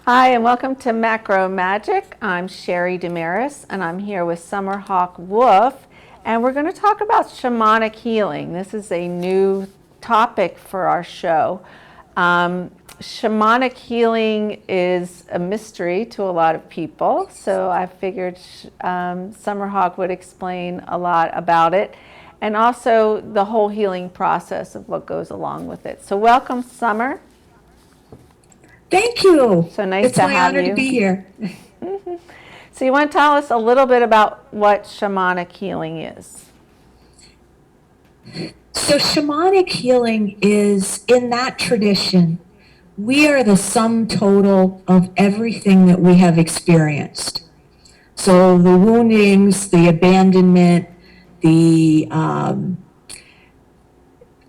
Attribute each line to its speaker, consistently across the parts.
Speaker 1: Hi, and welcome to Macro Magic. I'm Sheri Damaris, and I'm here with SummerHawk Wolf, and we're going to talk about shamanic healing. This is a new topic for our show. Shamanic healing is a mystery to a lot of people, so I figured SummerHawk would explain a lot about it, and also the whole healing process of what goes along with it. So welcome, Summer.
Speaker 2: Thank you.
Speaker 1: So nice
Speaker 2: it's
Speaker 1: to
Speaker 2: my
Speaker 1: have
Speaker 2: honor
Speaker 1: you.
Speaker 2: to be here.
Speaker 1: So you want to tell us a little bit about what shamanic healing is?
Speaker 2: So shamanic healing is, in that tradition, we are the sum total of everything that we have experienced. So the woundings, the abandonment, the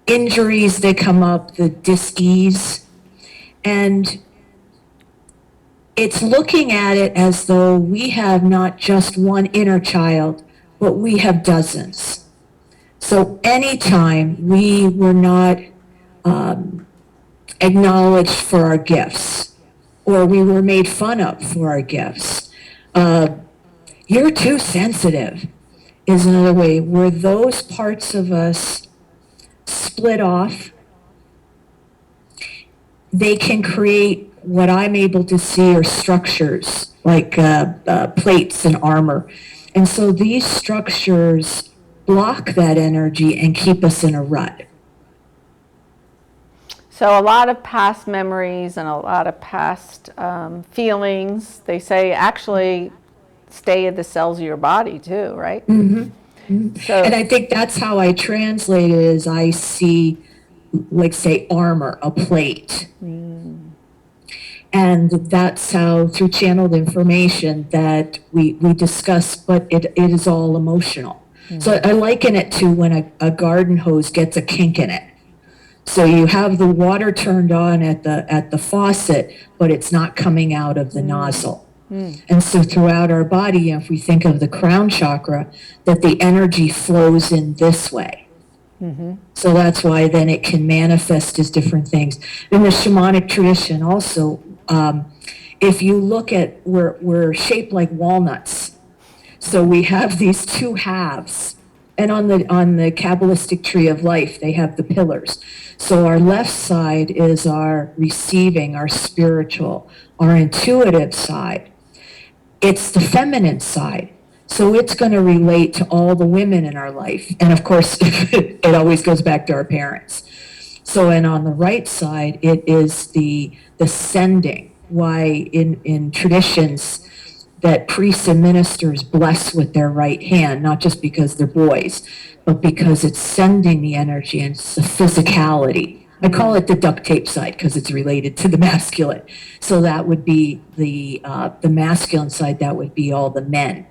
Speaker 2: injuries that come up, the dis-ease, and it's looking at it as though we have not just one inner child, but we have dozens. So anytime we were not acknowledged for our gifts, or we were made fun of for our gifts, you're too sensitive is another way, where those parts of us split off. They can create what I'm able to see are structures like plates and armor. And so these structures block that energy and keep us in a rut.
Speaker 1: So a lot of past memories and a lot of past feelings, they say actually stay in the cells of your body too, right?
Speaker 2: Mm-hmm. Mm-hmm. So, and I think that's how I translate it is I see, like say, armor, a plate. And that's how, through channeled information, that we discuss, but it is all emotional. Mm-hmm. So I liken it to when a garden hose gets a kink in it. So you have the water turned on at the faucet, but it's not coming out of the nozzle. And so throughout our body, if we think of the crown chakra, that the energy flows in this way. Mm-hmm. So that's why then it can manifest as different things. In the shamanic tradition also, if you look at, we're shaped like walnuts. So we have these two halves. And on the Kabbalistic tree of life, they have the pillars. So our left side is our receiving, our spiritual, our intuitive side. It's the feminine side. So it's going to relate to all the women in our life. And of course, it always goes back to our parents. So, and on the right side, it is the sending. Why in traditions that priests and ministers bless with their right hand, not just because they're boys, but because it's sending the energy and it's the physicality. I call it the duct tape side because it's related to the masculine. So that would be the masculine side. That would be all the men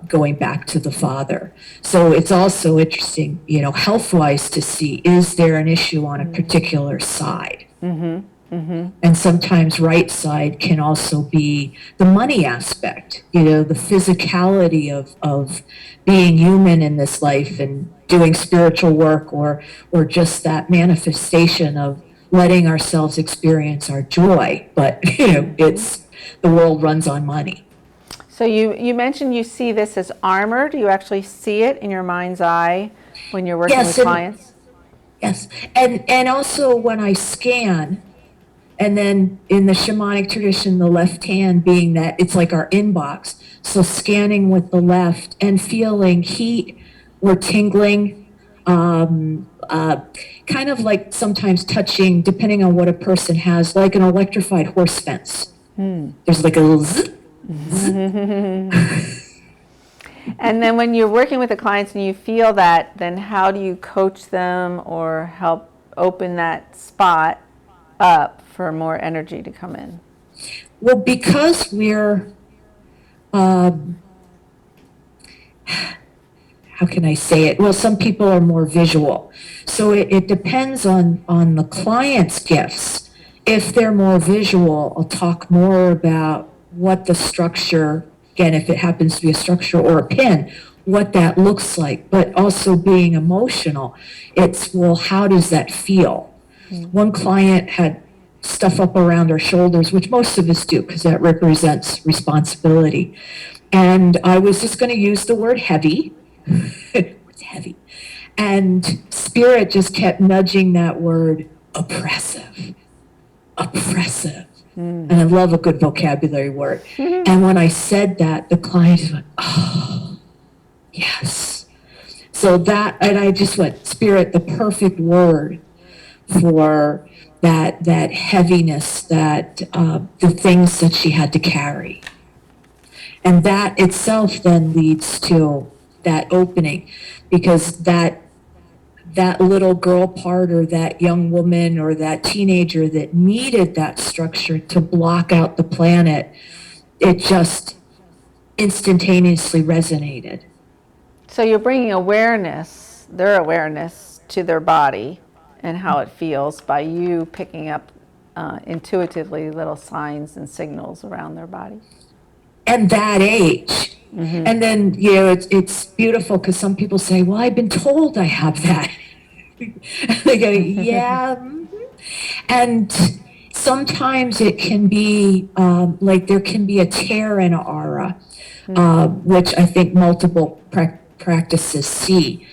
Speaker 2: going back to the father. So it's also interesting, health-wise to see, is there an issue on a particular side? Mm-hmm. Mm-hmm. And sometimes right side can also be the money aspect, the physicality of being human in this life and doing spiritual work or just that manifestation of letting ourselves experience our joy. But, it's the world runs on money.
Speaker 1: So you mentioned you see this as armor. Do you actually see it in your mind's eye when you're working with clients?
Speaker 2: Yes. And also when I scan, and then in the shamanic tradition, the left hand being that it's like our inbox. So scanning with the left and feeling heat or tingling, kind of like sometimes touching, depending on what a person has, like an electrified horse fence. There's like a little zzz.
Speaker 1: And then when you're working with the clients and you feel that, then how do you coach them or help open that spot up for more energy to come in?
Speaker 2: Well, because we're, how can I say it? Well, some people are more visual. So it depends on the client's gifts. If they're more visual, I'll talk more about what the structure, again, if it happens to be a structure or a pin, what that looks like. But also being emotional, it's, well, how does that feel? One client had stuff up around our shoulders, which most of us do because that represents responsibility. And I was just going to use the word heavy. It's heavy. And Spirit just kept nudging that word oppressive, oppressive. And I love a good vocabulary word. And when I said that, the client went, oh, yes. So that, and I just went, Spirit, the perfect word for that heaviness, that the things that she had to carry. And that itself then leads to that opening, because that little girl part, or that young woman or that teenager that needed that structure to block out the planet, it just instantaneously resonated.
Speaker 1: So you're bringing awareness, their awareness, to their body and how it feels by you picking up intuitively little signs and signals around their body.
Speaker 2: And that age. And then, it's beautiful because some people say, well, I've been told I have that. They go, yeah. And sometimes it can be like there can be a tear in an aura, which I think multiple practices see.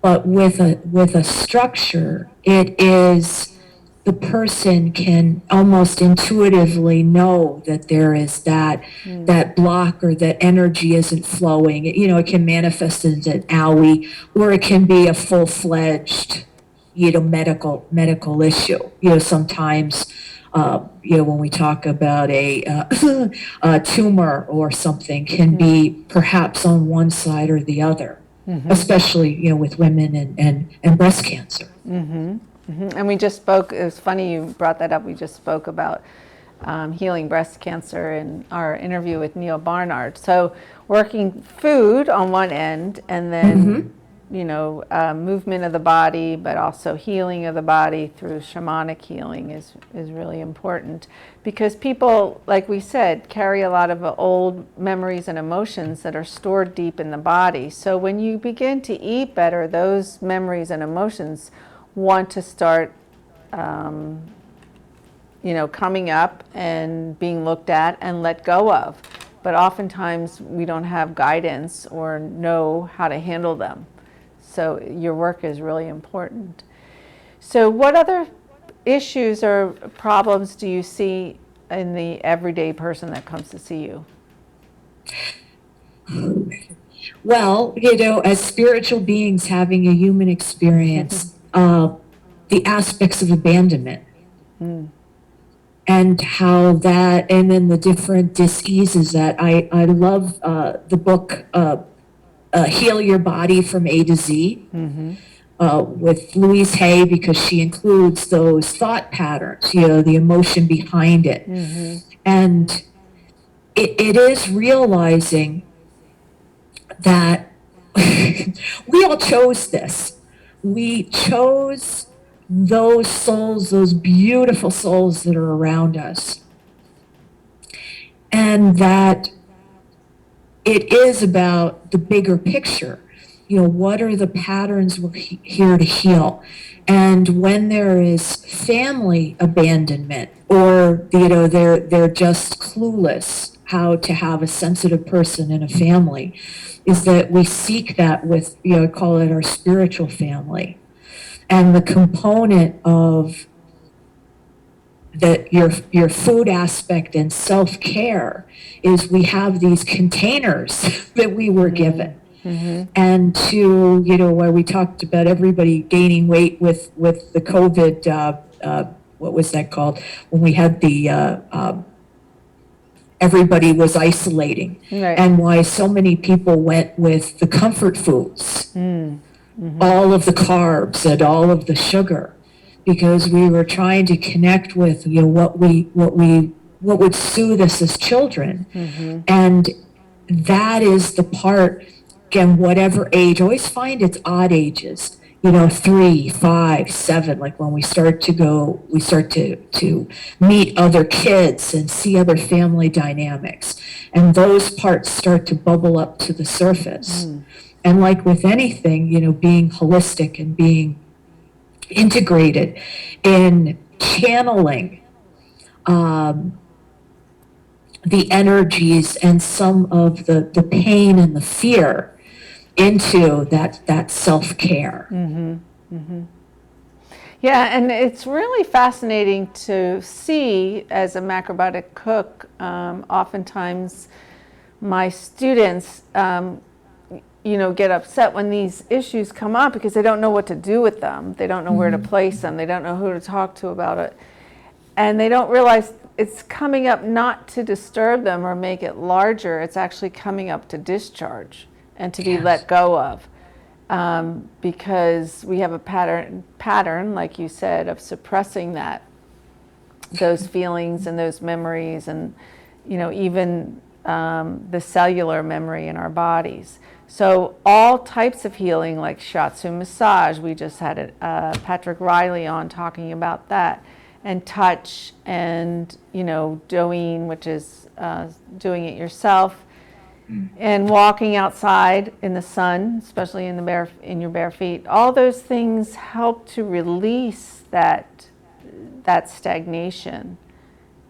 Speaker 2: But with a structure, it is, the person can almost intuitively know that there is that block, or that energy isn't flowing. It can manifest as an owie, or it can be a full-fledged, medical issue. Sometimes, when we talk about a tumor or something, can be perhaps on one side or the other, especially, with women and breast cancer.
Speaker 1: And we just spoke, it was funny you brought that up, we just spoke about healing breast cancer in our interview with Neil Barnard. So working food on one end, and then, movement of the body, but also healing of the body through shamanic healing is really important, because people, like we said, carry a lot of old memories and emotions that are stored deep in the body. So when you begin to eat better, those memories and emotions want to start, coming up and being looked at and let go of. But oftentimes we don't have guidance or know how to handle them. So your work is really important. So what other issues or problems do you see in the everyday person that comes to see you?
Speaker 2: Well, as spiritual beings having a human experience, the aspects of abandonment, and how that, and then the different dis-eases that I love the book Heal Your Body from A to Z, with Louise Hay, because she includes those thought patterns, the emotion behind it. And it is realizing that we all chose this. We chose those souls, those beautiful souls that are around us. And that it is about the bigger picture. What are the patterns we're here to heal? And when there is family abandonment, or, they're just clueless how to have a sensitive person in a family, is that we seek that with, I call it our spiritual family. And the component of that your food aspect and self-care is, we have these containers that we were given. And to, where we talked about everybody gaining weight with the COVID, what was that called? When we had the, everybody was isolating. Right. And why so many people went with the comfort foods, all of the carbs and all of the sugar, because we were trying to connect with, what would soothe us as children. And that is the part, again, whatever age, always find it's odd ages, 3, 5, 7, like when we start to meet other kids and see other family dynamics, and those parts start to bubble up to the surface. And like with anything, being holistic and being integrated in channeling the energies and some of the pain and the fear into that self-care.
Speaker 1: Yeah, and it's really fascinating to see as a macrobiotic cook. Oftentimes, my students, get upset when these issues come up because they don't know what to do with them. They don't know where to place them. They don't know who to talk to about it. And they don't realize it's coming up not to disturb them or make it larger. It's actually coming up to discharge and to be let go of. Because we have a pattern, like you said, of suppressing those feelings and those memories, and even the cellular memory in our bodies. So all types of healing, like shiatsu massage, we just had Patrick Riley on talking about that, and touch, and doing, which is doing it yourself. And walking outside in the sun, especially in your bare feet, all those things help to release that stagnation.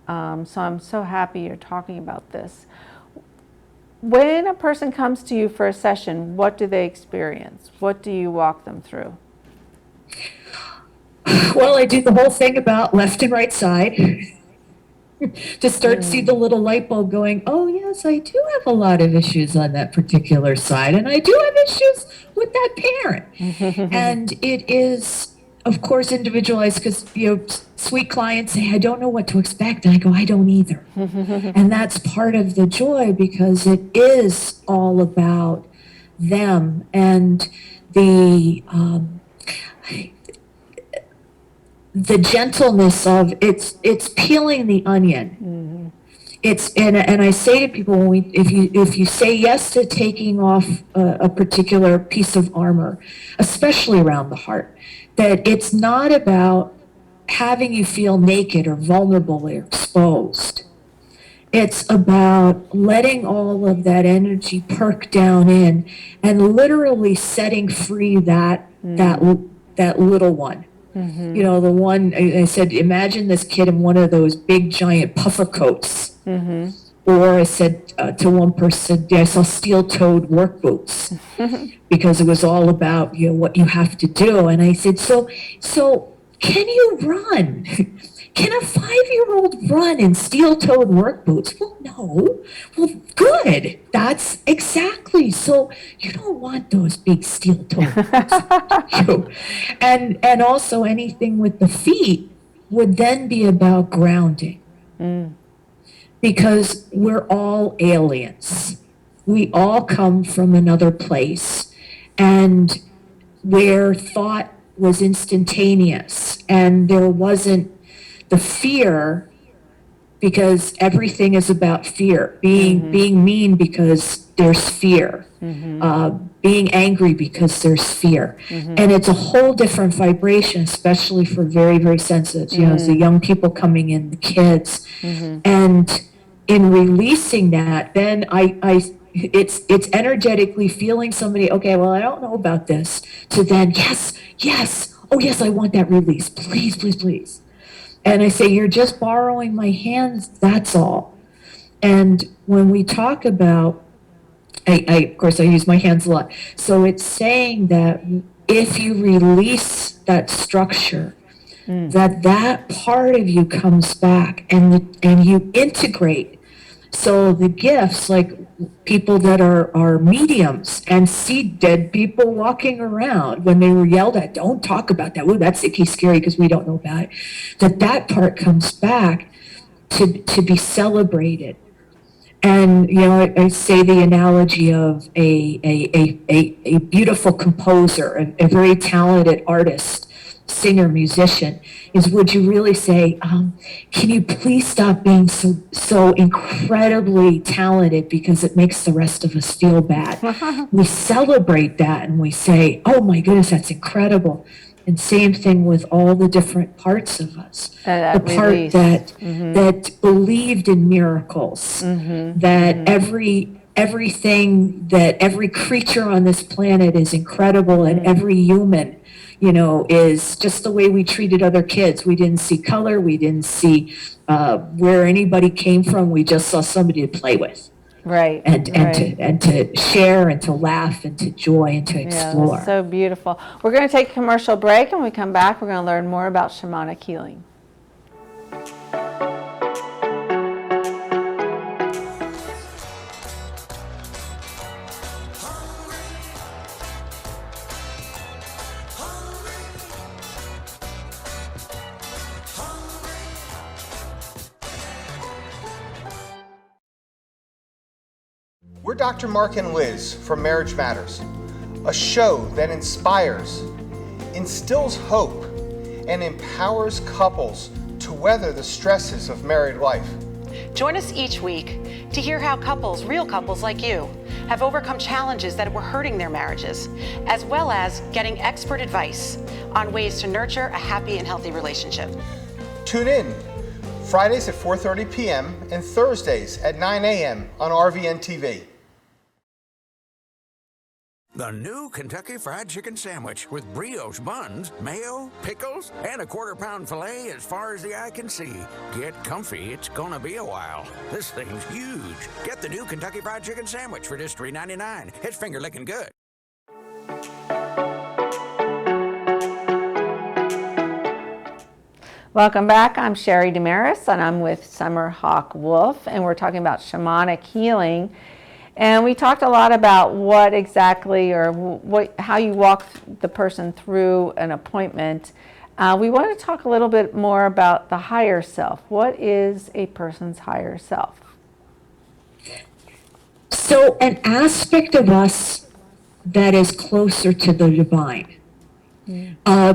Speaker 1: So I'm so happy you're talking about this. When a person comes to you for a session, what do they experience? What do you walk them through?
Speaker 2: Well, I do the whole thing about left and right side. To start to see the little light bulb going, oh yes, I do have a lot of issues on that particular side, and I do have issues with that parent. And it is, of course, individualized, because sweet clients say, I don't know what to expect, and I go, I don't either. And that's part of the joy, because it is all about them and the gentleness of it's peeling the onion. It's and I say to people, if you say yes to taking off a particular piece of armor, especially around the heart, that it's not about having you feel naked or vulnerable or exposed. It's about letting all of that energy perk down in and literally setting free that little one. The one, I said, imagine this kid in one of those big giant puffer coats. Or I said to one person, I saw steel-toed work boots, because it was all about what you have to do. And I said, so can you run? Can a 5-year-old run in steel-toed work boots? Well, no. Well, good. That's exactly. So you don't want those big steel-toed boots. And also anything with the feet would then be about grounding. Because we're all aliens. We all come from another place. And where thought was instantaneous and there wasn't the fear, because everything is about fear. Being mean because there's fear. Being angry because there's fear. And it's a whole different vibration, especially for very, very sensitive. It's the young people coming in, the kids. And in releasing that, then it's energetically feeling somebody, okay, well, I don't know about this, to then, yes, oh yes, I want that release, please, please, please. And I say, you're just borrowing my hands, that's all. And when we talk about, of course, I use my hands a lot. So it's saying that if you release that structure, that part of you comes back and you integrate. So the gifts, like people that are mediums and see dead people walking around when they were yelled at, don't talk about that. Ooh, that's icky, scary, because we don't know about it. That part comes back to be celebrated. And I say the analogy of a beautiful composer, a very talented artist, singer, musician, is would you really say, can you please stop being so incredibly talented, because it makes the rest of us feel bad. We celebrate that and we say, oh my goodness, that's incredible. And same thing with all the different parts of us. The part that believed in miracles, that everything, that every creature on this planet is incredible, and every human is just the way we treated other kids. We didn't see color. We didn't see where anybody came from. We just saw somebody to play with.
Speaker 1: Right.
Speaker 2: And to share and to laugh and to joy and to explore.
Speaker 1: Yeah, so beautiful. We're going to take a commercial break, and when we come back, we're going to learn more about shamanic healing.
Speaker 3: We're Dr. Mark and Liz from Marriage Matters, a show that inspires, instills hope, and empowers couples to weather the stresses of married life.
Speaker 4: Join us each week to hear how couples, real couples like you, have overcome challenges that were hurting their marriages, as well as getting expert advice on ways to nurture a happy and healthy relationship.
Speaker 3: Tune in Fridays at 4:30 p.m. and Thursdays at 9 a.m. on RVN TV.
Speaker 5: The new Kentucky Fried Chicken Sandwich with brioche buns, mayo, pickles, and a quarter-pound filet as far as the eye can see. Get comfy, it's gonna be a while. This thing's huge. Get the new Kentucky Fried Chicken Sandwich for just $3.99. It's finger-licking good.
Speaker 1: Welcome back. I'm Sheri Damaris, and I'm with SummerHawk Wolf, and we're talking about shamanic healing. And we talked a lot about what exactly, or how you walk the person through an appointment. We want to talk a little bit more about the higher self. What is a person's higher self?
Speaker 2: So an aspect of us that is closer to the divine.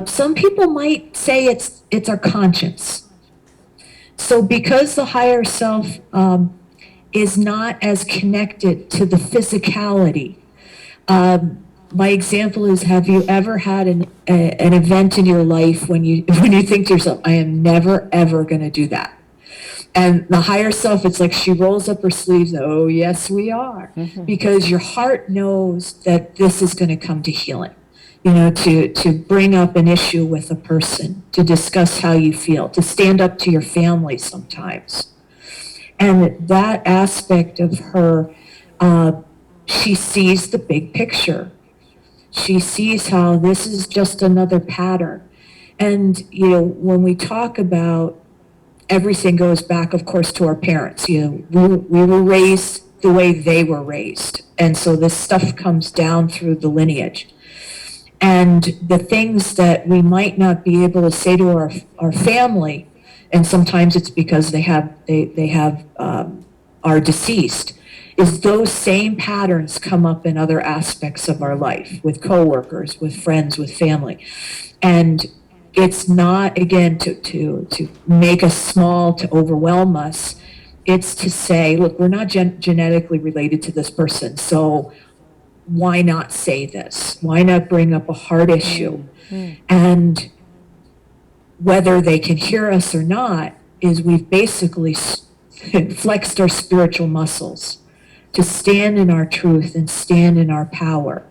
Speaker 2: Some people might say it's our conscience. So because the higher self is not as connected to the physicality. My example is, have you ever had an event in your life when you think to yourself, I am never, ever going to do that? And the higher self, it's like she rolls up her sleeves. Oh, yes, we are. Mm-hmm. Because your heart knows that this is going to come to healing. To bring up an issue with a person, to discuss how you feel, to stand up to your family sometimes. And that aspect of her, she sees the big picture. She sees how this is just another pattern. And, when we talk about everything goes back, of course, to our parents. We were raised the way they were raised. And so this stuff comes down through the lineage. And the things that we might not be able to say to our family, and sometimes it's because they are deceased, is those same patterns come up in other aspects of our life, with coworkers, with friends, with family. And it's not, again, to make us small, to overwhelm us. It's to say, look, we're not genetically related to this person, so why not say this? Why not bring up a heart issue? Mm-hmm. And whether they can hear us or not, is we've basically flexed our spiritual muscles to stand in our truth and stand in our power.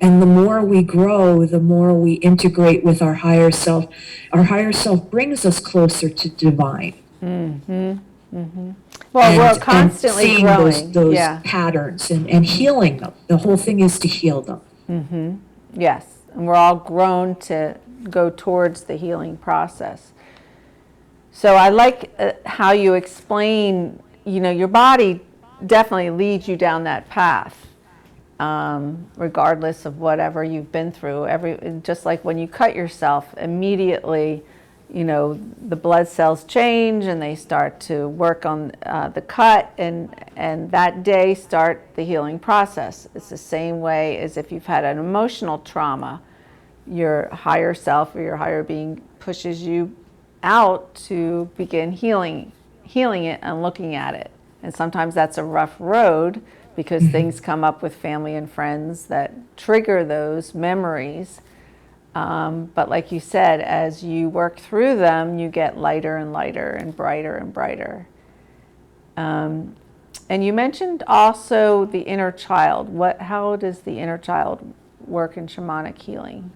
Speaker 2: And the more we grow, the more we integrate with our higher self. Our higher self brings us closer to divine.
Speaker 1: Mm-hmm. Mm-hmm. Well, we're constantly
Speaker 2: seeing
Speaker 1: growing.
Speaker 2: those patterns and healing them. The whole thing is to heal them.
Speaker 1: Mm-hmm. Yes, and we're all grown to go towards the healing process. So I like how you explain, your body definitely leads you down that path, regardless of whatever you've been through. Just like when you cut yourself, immediately, the blood cells change and they start to work on the cut, and that day start the healing process. It's the same way as if you've had an emotional trauma. Your higher self or your higher being pushes you out to begin healing it and looking at it. And sometimes that's a rough road because things come up with family and friends that trigger those memories. But like you said, as you work through them, you get lighter and lighter and brighter and brighter. And you mentioned also the inner child. How does the inner child work in shamanic healing?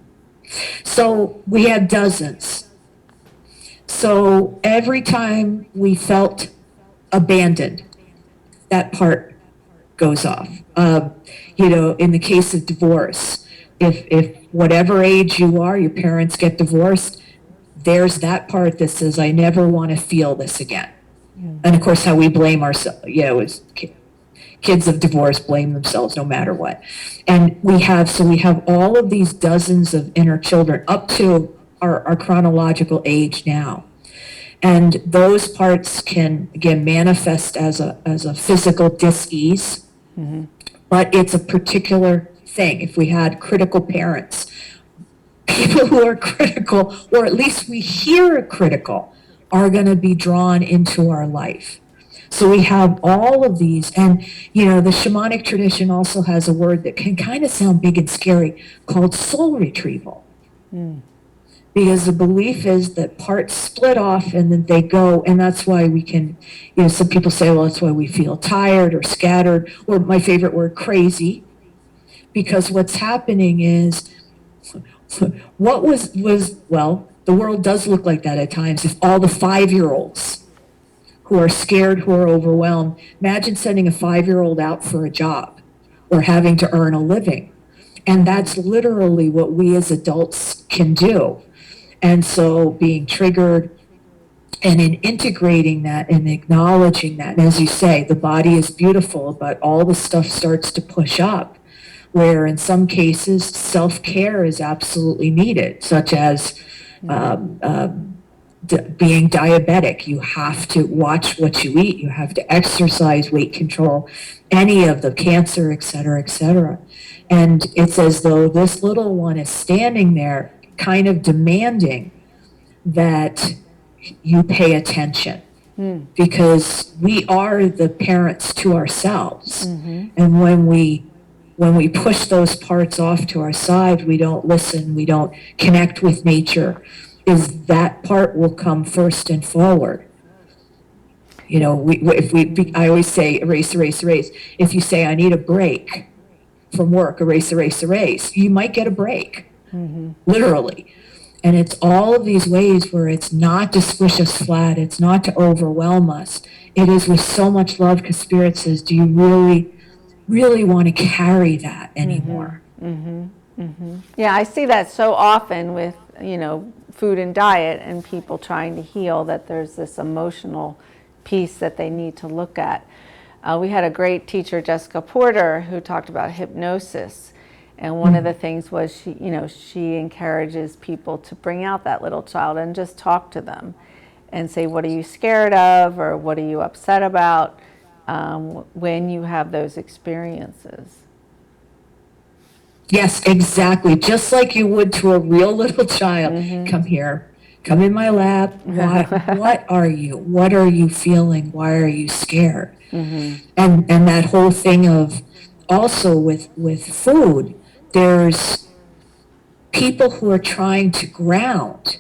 Speaker 2: So we have dozens. So every time we felt abandoned, that part goes off. In the case of divorce, if whatever age you are, your parents get divorced, there's that part that says, I never want to feel this again. And of course, how we blame ourselves, is kids of divorce blame themselves no matter what. And we have all of these dozens of inner children up to our chronological age now. And those parts can, again, manifest as a physical dis-ease, but it's a particular thing. If we had critical parents, people who are critical, or at least we hear critical, are going to be drawn into our life. So we have all of these, and the shamanic tradition also has a word that can kind of sound big and scary called soul retrieval. Because the belief is that parts split off and then they go, and that's why we can, some people say, well, that's why we feel tired or scattered, or my favorite word, crazy, because what's happening is, what was the world does look like that at times. If all the 5-year-olds who are scared, who are overwhelmed, imagine sending a 5-year-old out for a job or having to earn a living. And that's literally what we as adults can do. And so being triggered and in integrating that and acknowledging that, and as you say, the body is beautiful, but all the stuff starts to push up, where in some cases self-care is absolutely needed, such as being diabetic. You have to watch what you eat. You have to exercise, weight control, any of the cancer, et cetera, et cetera. And it's as though this little one is standing there kind of demanding that you pay attention, because we are the parents to ourselves. And when we push those parts off to our side, we don't listen, we don't connect with nature, is that part will come first and forward. I always say erase, erase, erase. If you say I need a break from work, erase, erase, erase, you might get a break. Literally. And it's all of these ways where it's not to squish us flat, it's not to overwhelm us. It is with so much love, because Spirit says, do you really, really want to carry that anymore?
Speaker 1: Yeah, I see that so often with, food and diet and people trying to heal, that there's this emotional piece that they need to look at. We had a great teacher, Jessica Porter, who talked about hypnosis. And one of the things was she encourages people to bring out that little child and just talk to them and say, what are you scared of, or what are you upset about when you have those experiences?
Speaker 2: Yes, exactly. Just like you would to a real little child. Come here. Come in my lap. What are you? What are you feeling? Why are you scared? And that whole thing of also with food, there's people who are trying to ground,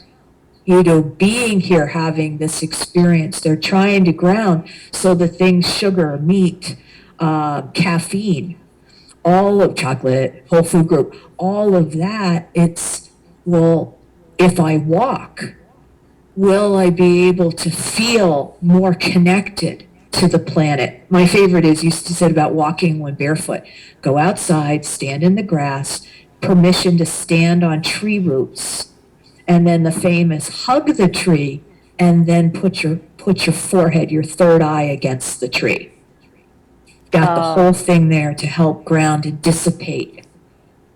Speaker 2: being here, having this experience. They're trying to ground. So the things, sugar, meat, caffeine, all of chocolate, whole food group, all of that, it's, well, if I walk, will I be able to feel more connected to the planet? My favorite is, used to say about walking when barefoot. Go outside, stand in the grass, permission to stand on tree roots, and then the famous hug the tree, and then put your forehead, your third eye against the tree. Got the whole thing there to help ground and dissipate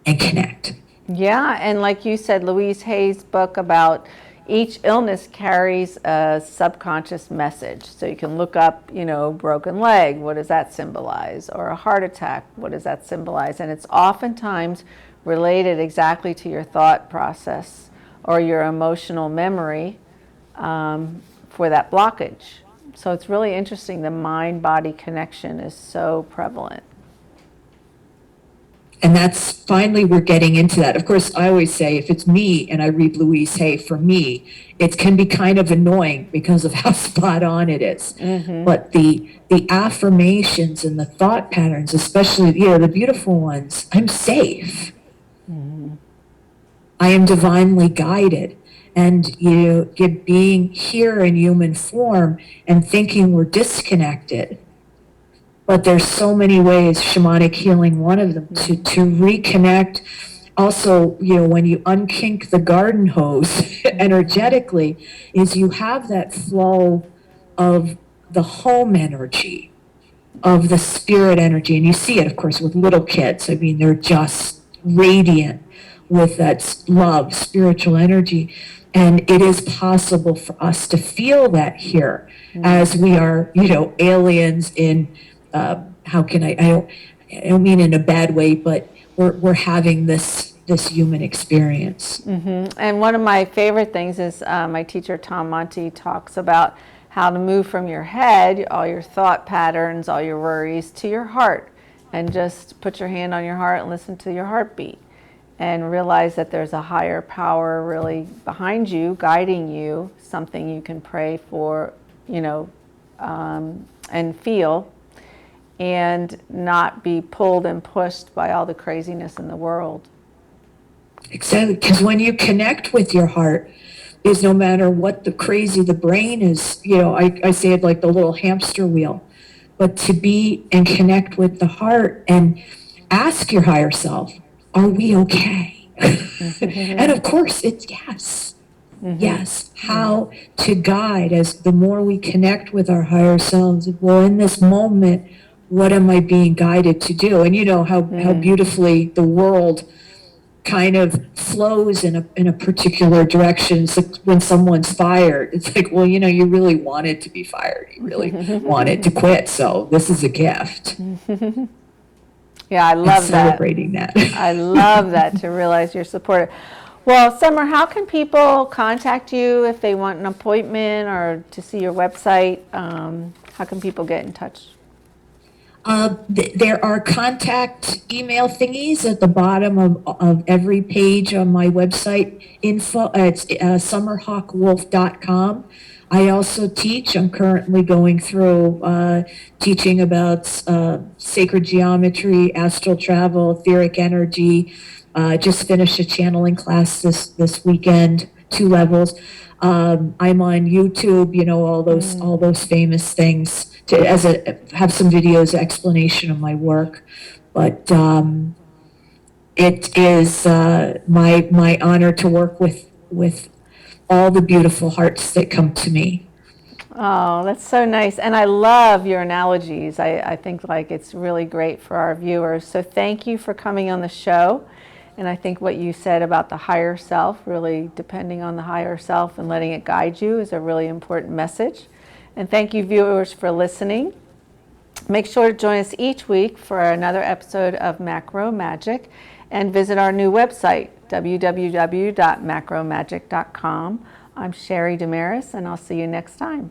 Speaker 2: and connect.
Speaker 1: Yeah, and like you said, Louise Hay's book about each illness carries a subconscious message. So you can look up, broken leg, what does that symbolize? Or a heart attack, what does that symbolize? And it's oftentimes related exactly to your thought process or your emotional memory for that blockage. So it's really interesting. The mind-body connection is so prevalent.
Speaker 2: And that's finally, we're getting into that. Of course, I always say, if it's me and I read Louise Hay, for me, it can be kind of annoying because of how spot on it is. But the affirmations and the thought patterns, especially, the beautiful ones, I'm safe. I am divinely guided. And get being here in human form and thinking we're disconnected. But there's so many ways, shamanic healing, one of them, to reconnect. Also, when you unkink the garden hose energetically, is you have that flow of the home energy, of the spirit energy. And you see it, of course, with little kids. I mean, they're just radiant with that love, spiritual energy. And it is possible for us to feel that here as we are, aliens in, how can I don't mean in a bad way, but we're having this human experience.
Speaker 1: And one of my favorite things is my teacher, Tom Monty, talks about how to move from your head, all your thought patterns, all your worries, to your heart. And just put your hand on your heart and listen to your heartbeat. And realize that there's a higher power really behind you, guiding you, something you can pray for, and feel, and not be pulled and pushed by all the craziness in the world.
Speaker 2: Exactly, because when you connect with your heart, is no matter what the crazy the brain is, I say it like the little hamster wheel, but to be and connect with the heart and ask your higher self, are we okay? And of course it's yes. Yes. How to guide as the more we connect with our higher selves. Well, in this moment, what am I being guided to do? And how beautifully the world kind of flows in a particular direction. It's like when someone's fired, it's like, well, you really wanted to be fired. You really wanted to quit. So this is a gift.
Speaker 1: Yeah, I love
Speaker 2: celebrating that.
Speaker 1: I love that, to realize you're supported. Well, Summer, how can people contact you if they want an appointment or to see your website? How can people get in touch?
Speaker 2: There are contact email thingies at the bottom of every page on my website. Info, it's SummerHawkWolf.com. I also teach. I'm currently going through teaching about sacred geometry, astral travel, etheric energy. Just finished a channeling class this weekend, 2 levels. I'm on YouTube, all those famous things. Have some videos, explanation of my work. But it is my honor to work with all the beautiful hearts that come to me.
Speaker 1: Oh, that's so nice. And I love your analogies. I think it's really great for our viewers. So thank you for coming on the show. And I think what you said about the higher self, really depending on the higher self and letting it guide you, is a really important message. And thank you, viewers, for listening. Make sure to join us each week for another episode of Macro Magic, and visit our new website, www.macromagic.com. I'm Sheri Damaris, and I'll see you next time.